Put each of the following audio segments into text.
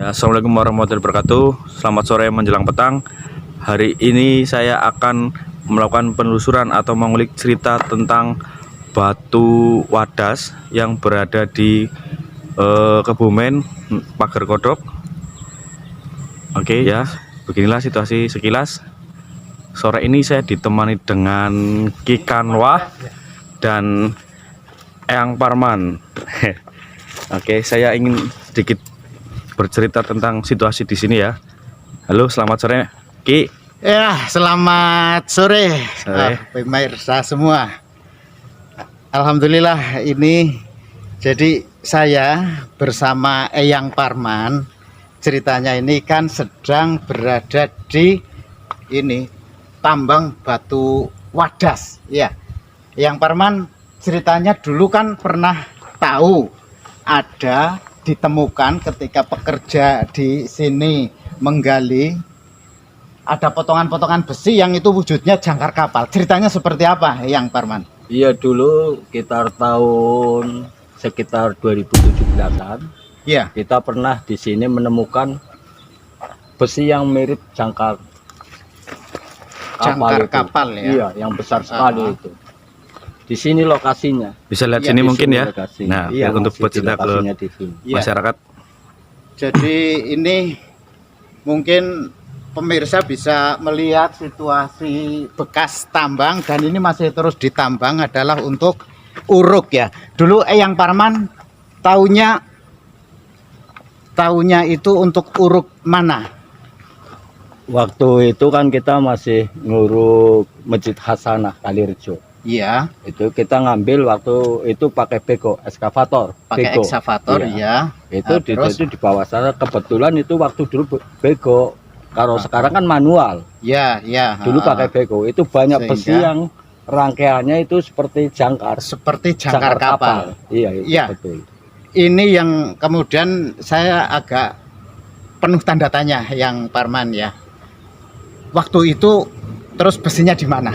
Ya, Assalamualaikum warahmatullahi wabarakatuh. Selamat sore menjelang petang. Hari ini saya akan melakukan penelusuran atau mengulik cerita tentang batu wadas yang berada di Kebumen, Pagar Kodok. Oke ya, beginilah situasi sekilas. Sore ini saya ditemani dengan Ki Kanwah dan Eyang Parman. Oke, saya ingin sedikit bercerita tentang situasi di sini ya. Halo, selamat sore, Ki. Ya, selamat sore, pemirsa semua. Alhamdulillah, ini jadi saya bersama Eyang Parman. Ceritanya ini kan sedang berada di ini tambang batu wadas. Ya, Eyang Parman ceritanya dulu kan pernah tahu ada ditemukan ketika pekerja di sini menggali ada potongan-potongan besi yang itu wujudnya jangkar kapal. Ceritanya seperti apa, Yang Parman? Iya, dulu sekitar 2017-an. Iya. Kita pernah di sini menemukan besi yang mirip jangkar kapal ya. Iya, yang besar sekali itu. Di sini lokasinya. Bisa lihat Ya, sini mungkin ya. lokasinya. Nah, iya, untuk bercerita ke masyarakat. Jadi ini mungkin pemirsa bisa melihat situasi bekas tambang dan ini masih terus ditambang adalah untuk uruk ya. Dulu Eyang Parman tahunya itu untuk uruk mana? Waktu itu kan kita masih nguruk Masjid Hasanah Kalirejo. Iya. Itu kita ngambil waktu itu pakai beko, ekskavator. Pakai ekskavator, iya. Itu di bawah sana kebetulan itu waktu dulu beko. Kalau sekarang kan manual. Iya, iya. Dulu pakai beko. Itu banyak Sehingga, besi yang rangkaiannya itu seperti jangkar. Seperti jangkar kapal. Iya, iya. Betul. Ini yang kemudian saya agak penuh tanda tanya, Yang Parman ya. Waktu itu terus besinya di mana?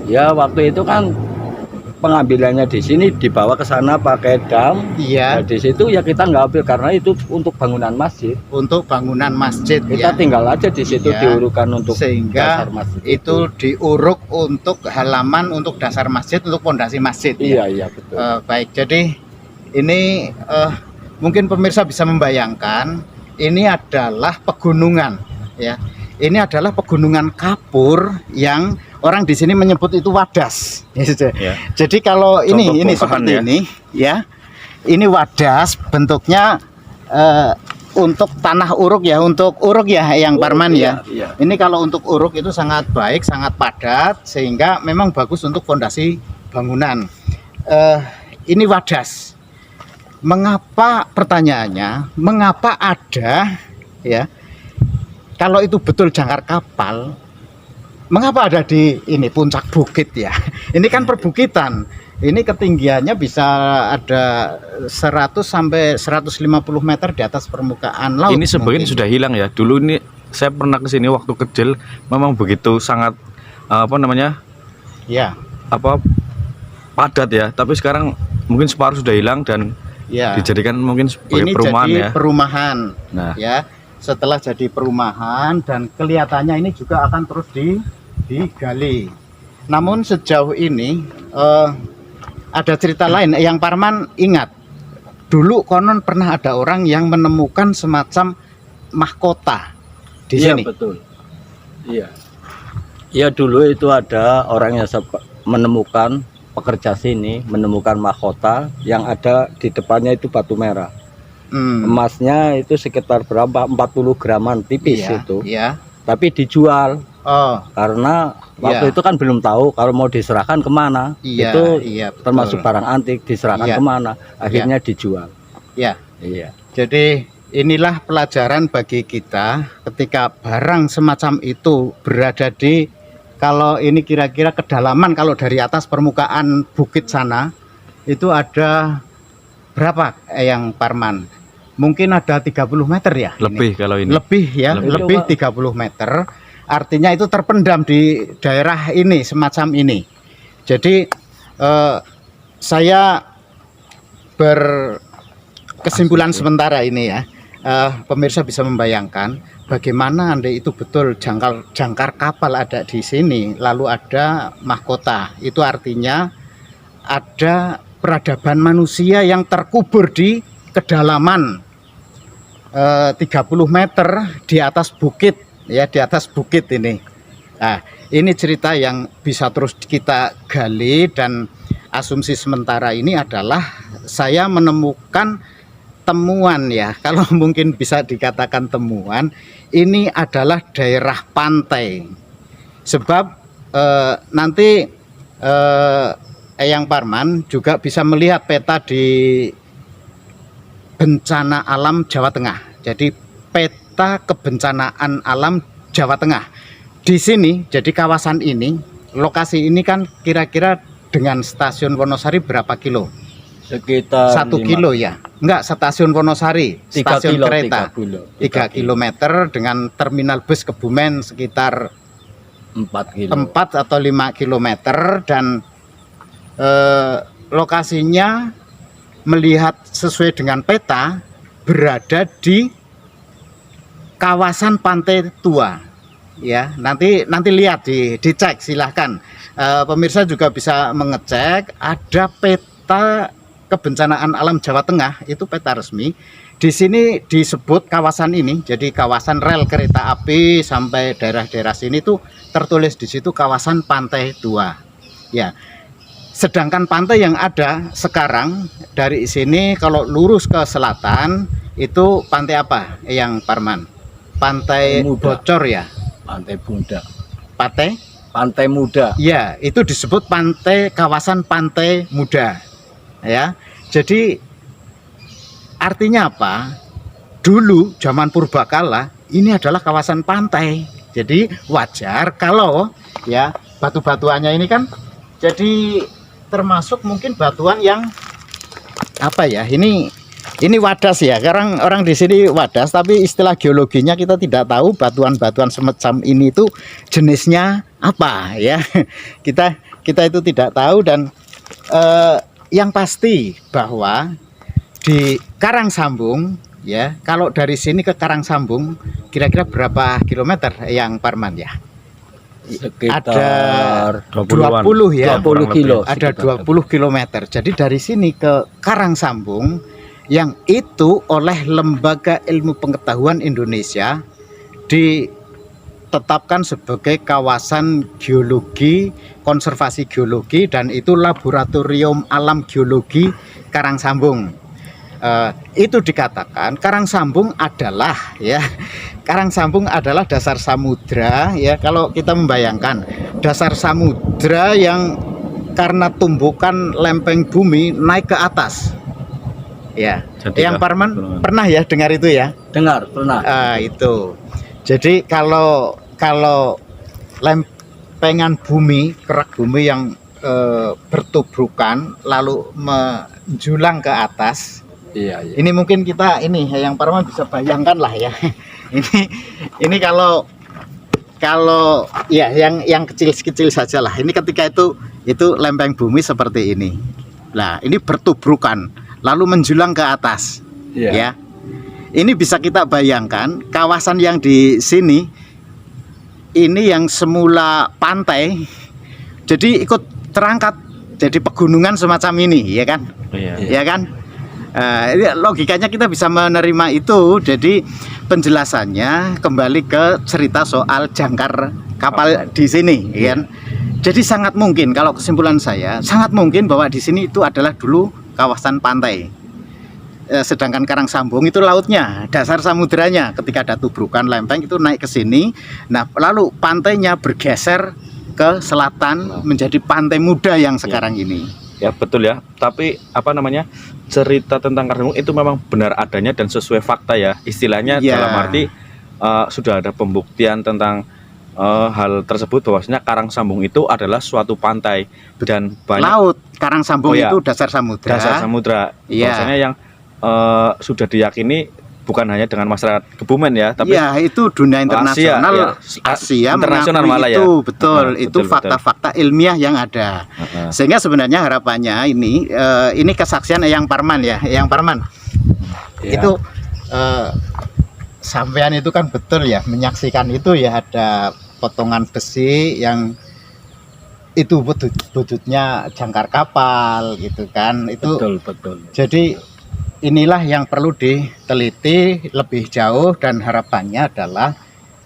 Ya, waktu itu kan pengambilannya di sini, dibawa ke sana pakai dam. Iya. Nah, di situ ya kita nggak ambil karena itu untuk bangunan masjid. Untuk bangunan masjid. Kita ya. tinggal aja di situ diurukan untuk sehingga dasar masjid. Itu diuruk untuk halaman, untuk dasar masjid, untuk pondasi masjid. Iya, ya? iya betul. Baik, jadi ini mungkin pemirsa bisa membayangkan ini adalah pegunungan, ya. Ini adalah pegunungan kapur yang orang di sini menyebut itu wadas. Ya. Jadi kalau ini seperti ya. ini, ya, ini wadas bentuknya untuk tanah uruk ya, untuk uruk ya, Yang Parman ya. Iya. Ini kalau untuk uruk itu sangat baik, sangat padat, sehingga memang bagus untuk fondasi bangunan. Ini wadas. Mengapa pertanyaannya? Mengapa ada ya? Kalau itu betul jangkar kapal, mengapa ada di ini puncak bukit ya? Ini kan perbukitan. Ini ketinggiannya bisa ada 100 sampai 150 meter di atas permukaan laut. Ini sebagian sudah hilang ya. Dulu ini saya pernah ke sini waktu kecil, memang begitu sangat Ya. Padat ya. Tapi sekarang mungkin separuh sudah hilang dan Ya. dijadikan mungkin sebagai Ini perumahan jadi ya. perumahan. Nah. Ya. Setelah jadi perumahan dan kelihatannya ini juga akan terus digali. Namun sejauh ini ada cerita lain. Yang Parman ingat, dulu konon pernah ada orang yang menemukan semacam mahkota di sini. Iya betul. Iya. Iya, dulu itu ada orang yang menemukan pekerja sini menemukan mahkota yang ada di depannya itu batu merah. Emasnya itu sekitar berapa? 40 graman tipis itu. Iya. Tapi dijual. Oh. Karena waktu itu kan belum tahu kalau mau diserahkan kemana. Iya, itu iya, termasuk barang antik, diserahkan kemana. Akhirnya dijual. Ya. Iya. Jadi inilah pelajaran bagi kita ketika barang semacam itu berada di, kalau ini kira-kira kedalaman, kalau dari atas permukaan bukit sana itu ada berapa, Yang Parman? Mungkin ada 30 meter ya? Lebih kalau ini. Lebih ya, lebih 30 meter. Artinya itu terpendam di daerah ini, semacam ini. Jadi saya berkesimpulan sementara ini ya. pemirsa bisa membayangkan bagaimana andai itu betul jangkar kapal ada di sini, lalu ada mahkota. Itu artinya ada peradaban manusia yang terkubur di kedalaman 30 meter di atas bukit, ya, di atas bukit ini. Nah, ini cerita yang bisa terus kita gali, dan asumsi sementara ini adalah saya menemukan temuan, ya, kalau mungkin bisa dikatakan temuan, ini adalah daerah pantai. Sebab nanti Eyang Parman juga bisa melihat peta di bencana alam Jawa Tengah. Jadi peta kebencanaan alam Jawa Tengah. Di sini, jadi kawasan ini, lokasi ini kan kira-kira dengan stasiun Wonosari berapa kilo? Sekitar 1 kilo ya? Enggak, stasiun Wonosari, 3 stasiun kilo, kereta 3 3 kilometer, dengan terminal bus Kebumen sekitar 4 kilo. 4 atau 5 kilometer, dan lokasinya melihat sesuai dengan peta berada di kawasan pantai tua. Ya, nanti lihat, dicek, silahkan. Pemirsa juga bisa mengecek, ada peta kebencanaan alam Jawa Tengah, itu peta resmi. Di sini disebut kawasan ini, jadi kawasan rel kereta api sampai daerah-daerah sini tuh tertulis di situ kawasan pantai tua. Ya. Sedangkan pantai yang ada sekarang dari sini kalau lurus ke selatan itu pantai apa, Eyang Parman? Pantai Muda. Bocor ya? Pantai Muda. Pantai Muda. ya, itu disebut pantai, kawasan Pantai Muda, ya. Jadi artinya apa? Dulu zaman purbakala ini adalah kawasan pantai. Jadi wajar kalau, ya, batu-batuannya ini kan jadi termasuk mungkin batuan yang apa ya, ini wadas ya, sekarang orang di sini wadas, tapi istilah geologinya kita tidak tahu batuan-batuan semacam ini itu jenisnya apa, ya. Kita itu tidak tahu, dan yang pasti bahwa di Karangsambung, ya, kalau dari sini ke Karangsambung kira-kira berapa kilometer, Yang Parman, ya? Sekitar Ada 20 ya, 20 kilo. ada 20 kilometer. Jadi dari sini ke Karangsambung, yang itu oleh Lembaga Ilmu Pengetahuan Indonesia ditetapkan sebagai kawasan geologi, konservasi geologi, dan itu Laboratorium Alam Geologi Karangsambung. Itu dikatakan Karangsambung adalah, ya, Karangsambung adalah dasar samudra, ya. Kalau kita membayangkan dasar samudra yang karena tumbukan lempeng bumi naik ke atas, ya. Yang Parman pernah ya dengar itu, ya? Dengar, pernah. Itu. Jadi kalau lempengan bumi, kerak bumi yang bertubrukan lalu menjulang ke atas. Iya. Ini mungkin kita Yang Parman bisa bayangkan lah, ya. ini kalau ya yang kecil-kecil saja lah. Ini ketika itu lempeng bumi seperti ini. Nah, ini bertubrukan lalu menjulang ke atas, ya. Ini bisa kita bayangkan kawasan yang di sini ini yang semula pantai jadi ikut terangkat jadi pegunungan semacam ini, ya kan? Ya kan? Logikanya kita bisa menerima itu. Jadi penjelasannya kembali ke cerita soal jangkar kapal di sini, ya kan? Jadi sangat mungkin, kalau kesimpulan saya, sangat mungkin bahwa di sini itu adalah dulu kawasan pantai. Sedangkan Karangsambung itu lautnya, dasar samudranya. Ketika ada tubrukan lempeng itu naik ke sini. Nah, lalu pantainya bergeser ke selatan menjadi Pantai Muda yang sekarang ini. Ya, betul ya. Tapi cerita tentang Karangsambung itu memang benar adanya dan sesuai fakta, ya. Istilahnya dalam arti sudah ada pembuktian tentang hal tersebut, bahwasanya Karangsambung itu adalah suatu pantai dan banyak laut. Karangsambung itu dasar samudra. Dasar samudra. Bahwasanya yang sudah diyakini bukan hanya dengan masyarakat Kebumen, ya, tapi itu dunia internasional, Asia internasional malah, itu, ya. Betul. Itu fakta-fakta ilmiah yang ada. Sehingga sebenarnya harapannya ini kesaksian Eyang Parman, ya. Eyang Parman. Itu sampean itu kan betul ya menyaksikan itu ya, ada potongan besi yang itu bututnya jangkar kapal gitu kan, itu Betul. jadi inilah yang perlu diteliti lebih jauh, dan harapannya adalah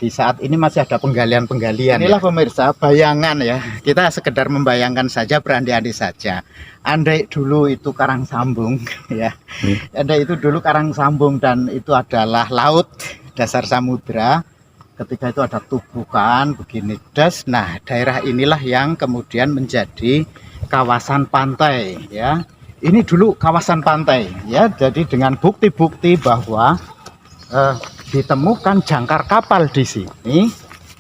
di saat ini masih ada penggalian-penggalian. Inilah pemirsa bayangan ya, kita sekedar membayangkan saja, berandai-andai saja. Andai dulu itu karang sambung ya, andai itu dulu karang sambung dan itu adalah laut, dasar samudra. Ketika itu ada tubukan begini das, nah daerah inilah yang kemudian menjadi kawasan pantai ya. Ini dulu kawasan pantai ya, jadi dengan bukti-bukti bahwa ditemukan jangkar kapal di sini,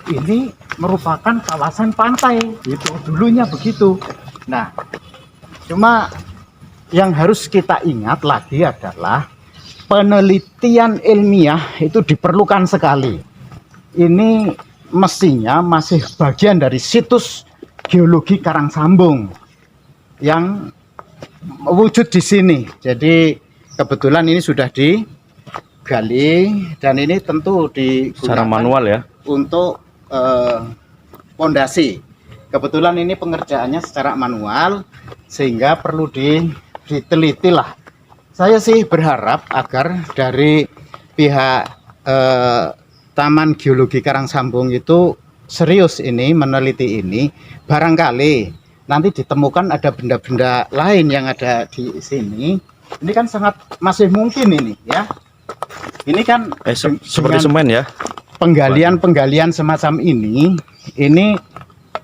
ini merupakan kawasan pantai itu dulunya begitu. Nah, cuma yang harus kita ingat lagi adalah penelitian ilmiah itu diperlukan sekali. Ini mestinya masih bagian dari situs geologi karang sambung yang wujud di sini. Jadi kebetulan ini sudah digali dan ini tentu Secara digunakan manual ya. untuk pondasi. Kebetulan ini pengerjaannya secara manual sehingga perlu diteliti lah. Saya sih berharap agar dari pihak Taman Geologi Karang Sambung itu serius ini meneliti ini, barangkali nanti ditemukan ada benda-benda lain yang ada di sini. Ini kan sangat masih mungkin ini ya. Ini kan Seperti semen ya. penggalian semacam ini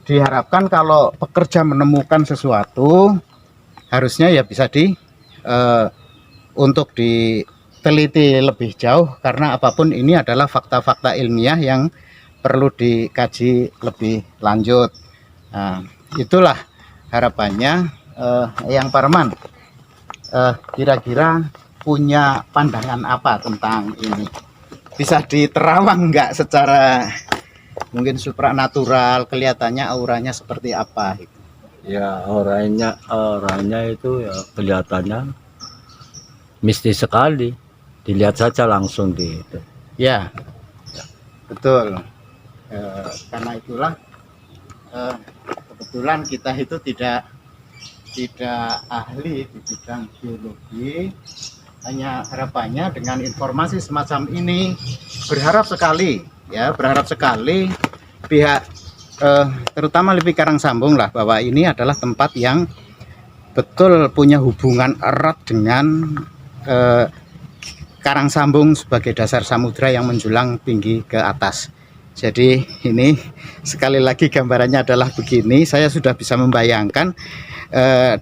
diharapkan kalau pekerja menemukan sesuatu harusnya ya bisa untuk diteliti lebih jauh, karena apapun ini adalah fakta-fakta ilmiah yang perlu dikaji lebih lanjut. Nah, itulah harapannya. Yang Parman kira-kira punya pandangan apa tentang ini? Bisa diterawang nggak secara mungkin supranatural, kelihatannya auranya seperti apa? Ya, orangnya itu ya kelihatannya mistis sekali. Dilihat saja langsung di itu. Ya, betul. Karena itulah kebetulan kita itu tidak ahli di bidang geologi. Hanya harapannya dengan informasi semacam ini berharap sekali pihak terutama LIPI Karang Sambung lah, bahwa ini adalah tempat yang betul punya hubungan erat dengan Karang Sambung sebagai dasar samudra yang menjulang tinggi ke atas. Jadi ini sekali lagi gambarannya adalah begini. Saya sudah bisa membayangkan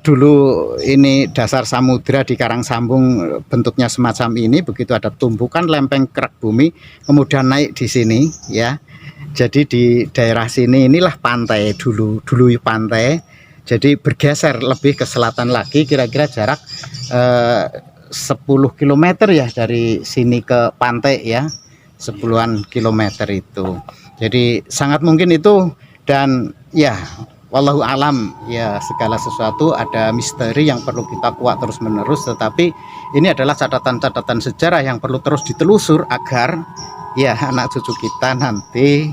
dulu ini dasar samudra di Karang Sambung bentuknya semacam ini, begitu ada tumbukan lempeng kerak bumi kemudian naik di sini ya. Jadi di daerah sini inilah pantai dulu pantai. Jadi bergeser lebih ke selatan lagi, kira-kira jarak 10 km ya dari sini ke pantai ya, 10-an kilometer itu. Jadi sangat mungkin itu, dan ya wallahu alam ya, segala sesuatu ada misteri yang perlu kita kuak terus menerus, tetapi ini adalah catatan-catatan sejarah yang perlu terus ditelusur agar ya anak cucu kita nanti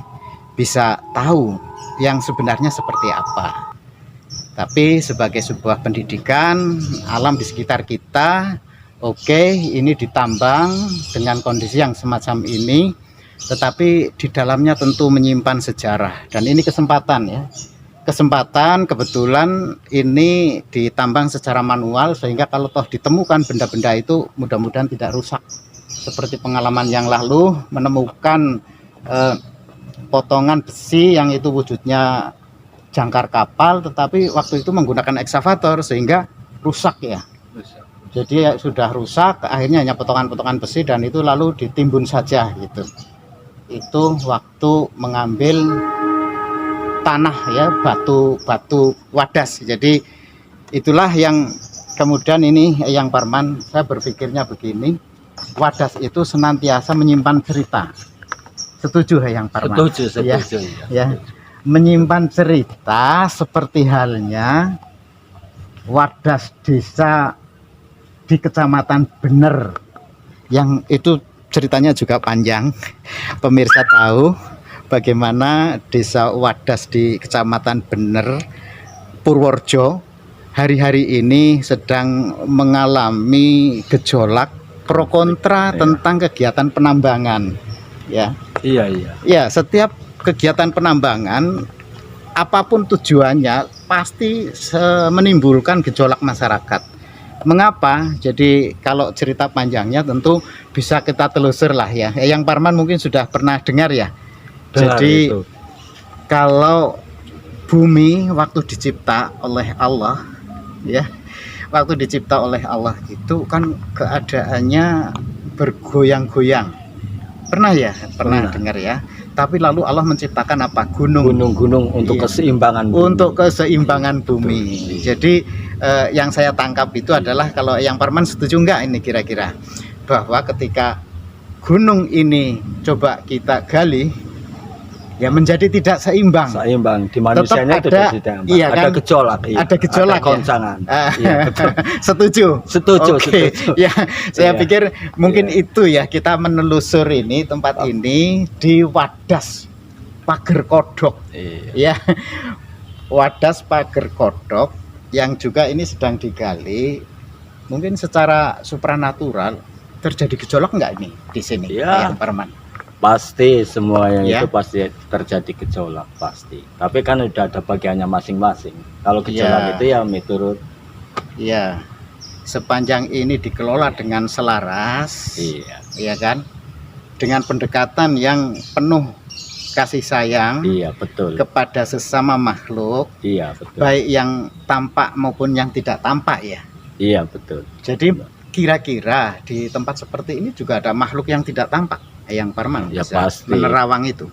bisa tahu yang sebenarnya seperti apa. Tapi sebagai sebuah pendidikan alam di sekitar kita, oke, ini ditambang dengan kondisi yang semacam ini, tetapi di dalamnya tentu menyimpan sejarah, dan ini kesempatan ya. Kesempatan kebetulan ini ditambang secara manual, sehingga kalau toh ditemukan benda-benda itu mudah-mudahan tidak rusak. Seperti pengalaman yang lalu menemukan potongan besi yang itu wujudnya jangkar kapal, tetapi waktu itu menggunakan ekskavator sehingga rusak ya. Jadi ya, sudah rusak, akhirnya hanya potongan-potongan besi dan itu lalu ditimbun saja gitu. Itu waktu mengambil tanah ya, batu wadas. Jadi itulah yang kemudian ini yang Parman, saya berpikirnya begini, wadas itu senantiasa menyimpan cerita. Setuju ya yang Parman? Setuju ya. Menyimpan cerita seperti halnya wadas desa di Kecamatan Bener yang itu ceritanya juga panjang. Pemirsa tahu bagaimana Desa Wadas di Kecamatan Bener, Purworejo hari-hari ini sedang mengalami gejolak pro kontra tentang kegiatan penambangan. Ya. Iya, iya. Ya, setiap kegiatan penambangan apapun tujuannya pasti menimbulkan gejolak masyarakat. Mengapa? Jadi kalau cerita panjangnya tentu bisa kita telusur lah ya. Yang Parman mungkin sudah pernah dengar ya. Dengar Jadi itu. kalau bumi waktu dicipta oleh Allah ya, waktu dicipta oleh Allah itu kan keadaannya bergoyang-goyang. Pernah ya? Pernah dengar ya. Tapi lalu Allah menciptakan apa? Gunung-gunung untuk Iya. keseimbangan bumi. Untuk keseimbangan bumi. Jadi yang saya tangkap itu adalah, kalau yang Parman setuju enggak ini kira-kira, bahwa ketika gunung ini coba kita gali, ya menjadi tidak seimbang. Seimbang di manusianya itu ada, tidak iya ada kan? gejolak, iya. Ada gejolak ada goncangan. ya? Iya, betul. Setuju? Setuju, Oke. setuju. Ya, saya Iya. pikir mungkin Iya. itu ya, kita menelusur ini tempat ini di Wadas Pager Kodok. Iya. Ya, Wadas Pager Kodok yang juga ini sedang digali. Mungkin secara supranatural terjadi gejolak enggak ini di sini, Iya. Yang Parman? Pasti semua yang Ya. itu pasti terjadi gejolak pasti. Tapi kan udah ada bagiannya masing-masing. Kalau gejolak Ya. itu ya menurut Iya. Sepanjang ini dikelola dengan selaras, iya. iya kan? Dengan pendekatan yang penuh kasih sayang Iya, betul. kepada sesama makhluk, Iya, betul. baik yang tampak maupun yang tidak tampak ya. Iya, betul. Jadi kira-kira di tempat seperti ini juga ada makhluk yang tidak tampak, yang Parman Ya, bisa pasti. menerawang itu.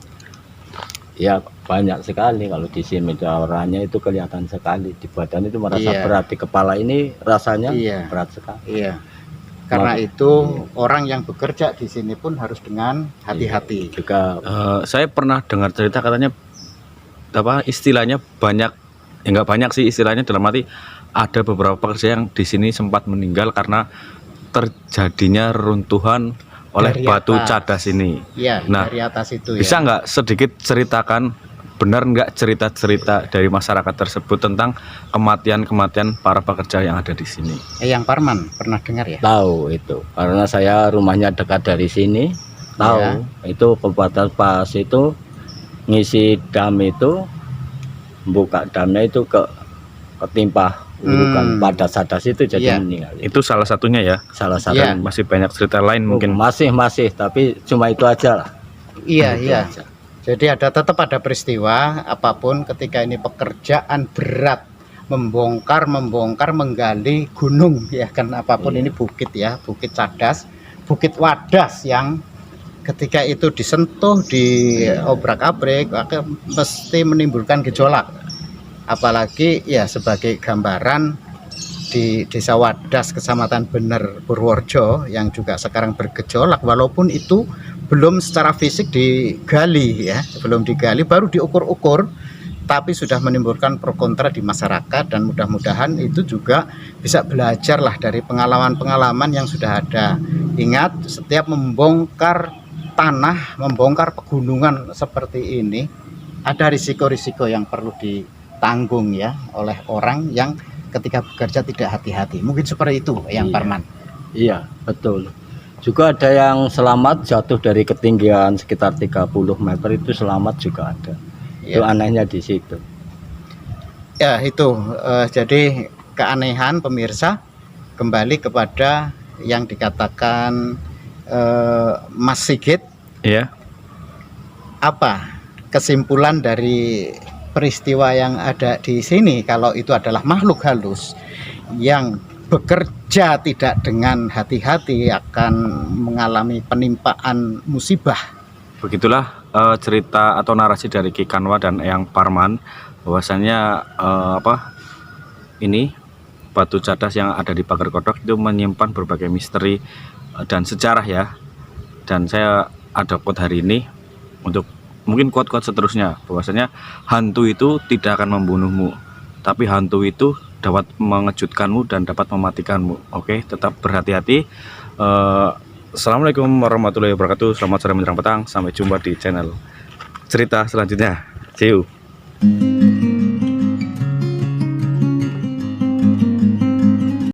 Ya banyak sekali kalau di sini orangnya itu kelihatan sekali di badan itu merasa Iya. berat, di kepala ini rasanya Iya. berat sekali. Iya. Karena itu orang yang bekerja di sini pun harus dengan hati-hati. Juga Saya pernah dengar cerita katanya apa istilahnya banyak, ya nggak banyak sih istilahnya, dalam arti ada beberapa pekerja yang di sini sempat meninggal karena terjadinya runtuhan oleh Dari batu atas. cadas ini. Iya, Nah, dari atas itu Bisa ya. nggak sedikit ceritakan, benar nggak cerita-cerita dari masyarakat tersebut tentang kematian-kematian para pekerja yang ada di sini? Yang Parman pernah dengar ya? tahu itu karena saya rumahnya dekat dari sini, tahu Iya. itu kepada pas itu ngisi dam itu, buka damnya itu ketimpa urukan pada sadas itu jadi Iya. meninggal. Itu salah satunya ya. Salah satu. Iya. Masih banyak cerita lain mungkin. masih tapi cuma itu aja lah. Iya, Itu iya. aja. Jadi tetap ada peristiwa apapun ketika ini pekerjaan berat, membongkar menggali gunung ya kan, apapun Iya. ini bukit ya, bukit cadas, bukit Wadas yang ketika itu disentuh, diobrak-abrik, maka mesti menimbulkan gejolak. Apalagi ya sebagai gambaran di Desa Wadas Kecamatan Bener Purworejo yang juga sekarang bergejolak, walaupun itu belum secara fisik digali ya, belum digali, baru diukur-ukur, tapi sudah menimbulkan pro kontra di masyarakat. Dan mudah-mudahan itu juga bisa belajar lah dari pengalaman-pengalaman yang sudah ada. Ingat, setiap membongkar tanah, membongkar pegunungan seperti ini, ada risiko-risiko yang perlu ditanggung ya oleh orang yang ketika bekerja tidak hati-hati. Mungkin seperti itu yang Iya. Parman. Iya, betul. Juga ada yang selamat jatuh dari ketinggian sekitar 30 meter itu selamat juga ada. Itu Ya. anehnya di situ. Ya itu jadi keanehan pemirsa, kembali kepada yang dikatakan Mas Sigit, Iya. apa kesimpulan dari peristiwa yang ada di sini? Kalau itu adalah makhluk halus yang bekerja tidak dengan hati-hati akan mengalami penimpaan musibah. Begitulah cerita atau narasi dari Ki Kanwa dan Eyang Parman, bahwasannya ini batu cadas yang ada di Pager Kodok itu menyimpan berbagai misteri dan sejarah ya. Dan saya ada quote hari ini untuk mungkin quote-quote seterusnya, bahwasanya hantu itu tidak akan membunuhmu, tapi hantu itu dapat mengejutkanmu dan dapat mematikanmu. Oke, tetap berhati-hati. Assalamualaikum warahmatullahi wabarakatuh. Selamat sore menjelang petang. Sampai jumpa di channel cerita selanjutnya. See you.